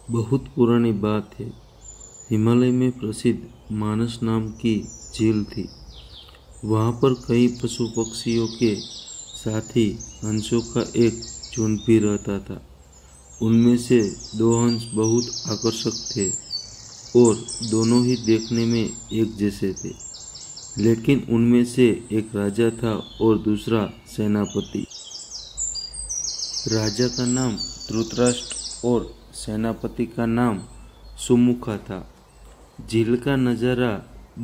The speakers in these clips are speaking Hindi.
बहुत पुरानी बात है। हिमालय में प्रसिद्ध मानस नाम की झील थी। वहाँ पर कई पशु पक्षियों के साथ ही हंसों का एक झुंड भी रहता था। उनमें से दो हंस बहुत आकर्षक थे और दोनों ही देखने में एक जैसे थे। लेकिन उनमें से एक राजा था और दूसरा सेनापति। राजा का नाम धृतराष्ट्र और सेनापति का नाम सुमुखा था। झील का नज़ारा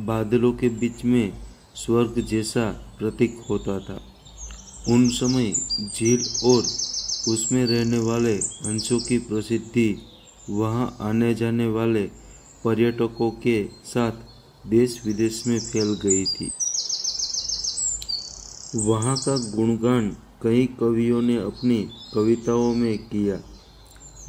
बादलों के बीच में स्वर्ग जैसा प्रतीक होता था। उन समय झील और उसमें रहने वाले हंसों की प्रसिद्धि वहां आने जाने वाले पर्यटकों के साथ देश विदेश में फैल गई थी। वहां का गुणगान कई कवियों ने अपनी कविताओं में किया,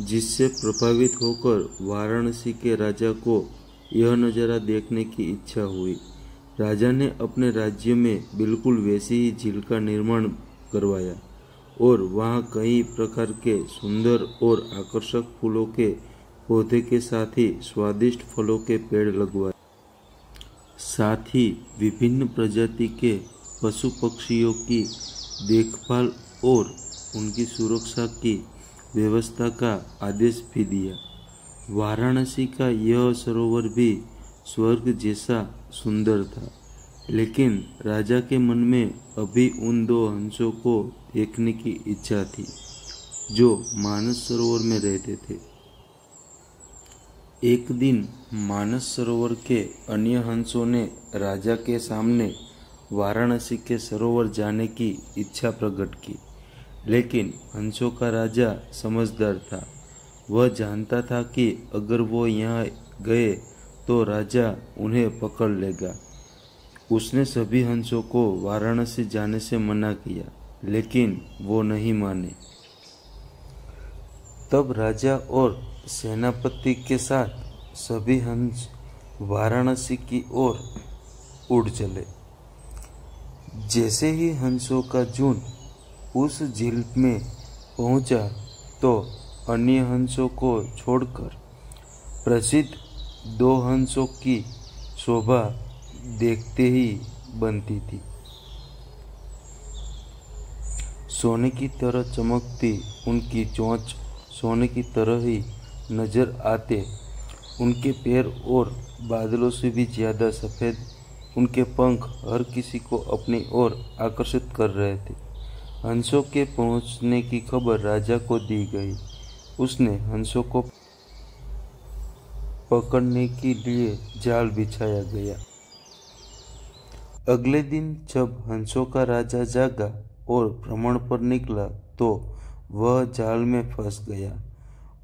जिससे प्रभावित होकर वाराणसी के राजा को यह नज़ारा देखने की इच्छा हुई। राजा ने अपने राज्य में बिल्कुल वैसी ही झील का निर्माण करवाया और वहाँ कई प्रकार के सुंदर और आकर्षक फूलों के पौधे के साथ ही स्वादिष्ट फलों के पेड़ लगवाए। साथ ही विभिन्न प्रजाति के पशु पक्षियों की देखभाल और उनकी सुरक्षा की व्यवस्था का आदेश भी दिया। वाराणसी का यह सरोवर भी स्वर्ग जैसा सुंदर था, लेकिन राजा के मन में अभी उन दो हंसों को देखने की इच्छा थी जो मानस सरोवर में रहते थे। एक दिन मानस सरोवर के अन्य हंसों ने राजा के सामने वाराणसी के सरोवर जाने की इच्छा प्रकट की, लेकिन हंसों का राजा समझदार था। वह जानता था कि अगर वो यहाँ गए तो राजा उन्हें पकड़ लेगा। उसने सभी हंसों को वाराणसी जाने से मना किया, लेकिन वो नहीं माने। तब राजा और सेनापति के साथ सभी हंस वाराणसी की ओर उड़ चले। जैसे ही हंसों का झुंड उस झील में पहुंचा तो अन्य हंसों को छोड़कर प्रसिद्ध दो हंसों की शोभा देखते ही बनती थी। सोने की तरह चमकती उनकी चोंच सोने की तरह ही नजर आते। उनके पैर और बादलों से भी ज्यादा सफेद उनके पंख हर किसी को अपनी ओर आकर्षित कर रहे थे। हंसों के पहुंचने की खबर राजा को दी गई। उसने हंसों को पकड़ने के लिए जाल बिछाया गया। अगले दिन जब हंसों का राजा जागा और भ्रमण पर निकला तो वह जाल में फंस गया।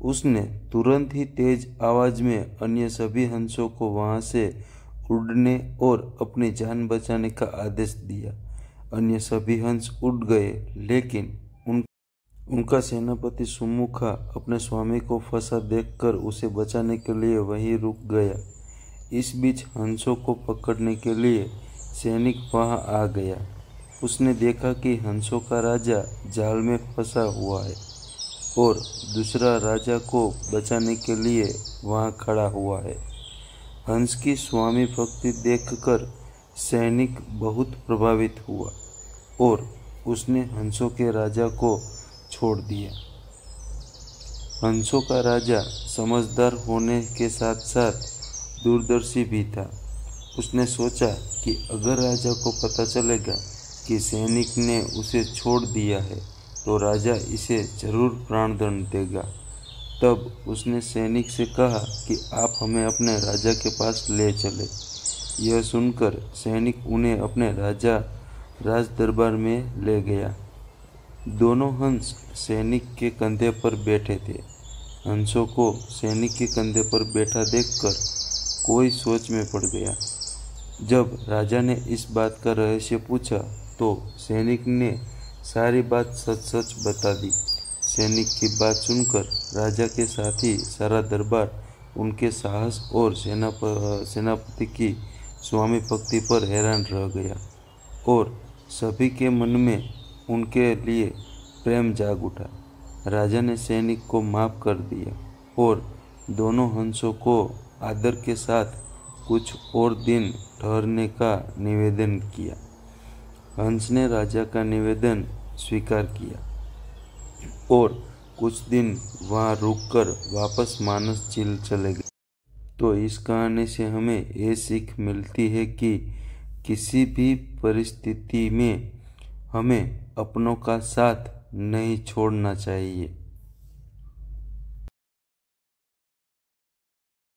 उसने तुरंत ही तेज आवाज में अन्य सभी हंसों को वहां से उड़ने और अपनी जान बचाने का आदेश दिया। अन्य सभी हंस उड़ गए, लेकिन उनका सेनापति सुमुखा अपने स्वामी को फंसा देखकर उसे बचाने के लिए वहीं रुक गया। इस बीच हंसों को पकड़ने के लिए सैनिक वहां आ गया। उसने देखा कि हंसों का राजा जाल में फंसा हुआ है और दूसरा राजा को बचाने के लिए वहां खड़ा हुआ है। हंस की स्वामी भक्ति देखकर सैनिक बहुत प्रभावित हुआ और उसने हंसों के राजा को छोड़ दिया। हंसों का राजा समझदार होने के साथ साथ दूरदर्शी भी था। उसने सोचा कि अगर राजा को पता चलेगा कि सैनिक ने उसे छोड़ दिया है तो राजा इसे जरूर प्राणदंड देगा। तब उसने सैनिक से कहा कि आप हमें अपने राजा के पास ले चले। यह सुनकर सैनिक उन्हें अपने राज दरबार में ले गया। दोनों हंस सैनिक के कंधे पर बैठे थे। हंसों को सैनिक के कंधे पर बैठा देखकर कोई सोच में पड़ गया। जब राजा ने इस बात का रहस्य पूछा तो सैनिक ने सारी बात सच सच बता दी। सैनिक की बात सुनकर राजा के साथ ही सारा दरबार उनके साहस और सेनापति की स्वामी भक्ति पर हैरान रह गया और सभी के मन में उनके लिए प्रेम जाग उठा। राजा ने सैनिक को माफ कर दिया और दोनों हंसों को आदर के साथ कुछ और दिन ठहरने का निवेदन किया। हंस ने राजा का निवेदन स्वीकार किया और कुछ दिन वहां रुककर वापस मानस झील चले गए। तो इस कहानी से हमें ये सीख मिलती है कि किसी भी परिस्थिति में हमें अपनों का साथ नहीं छोड़ना चाहिए।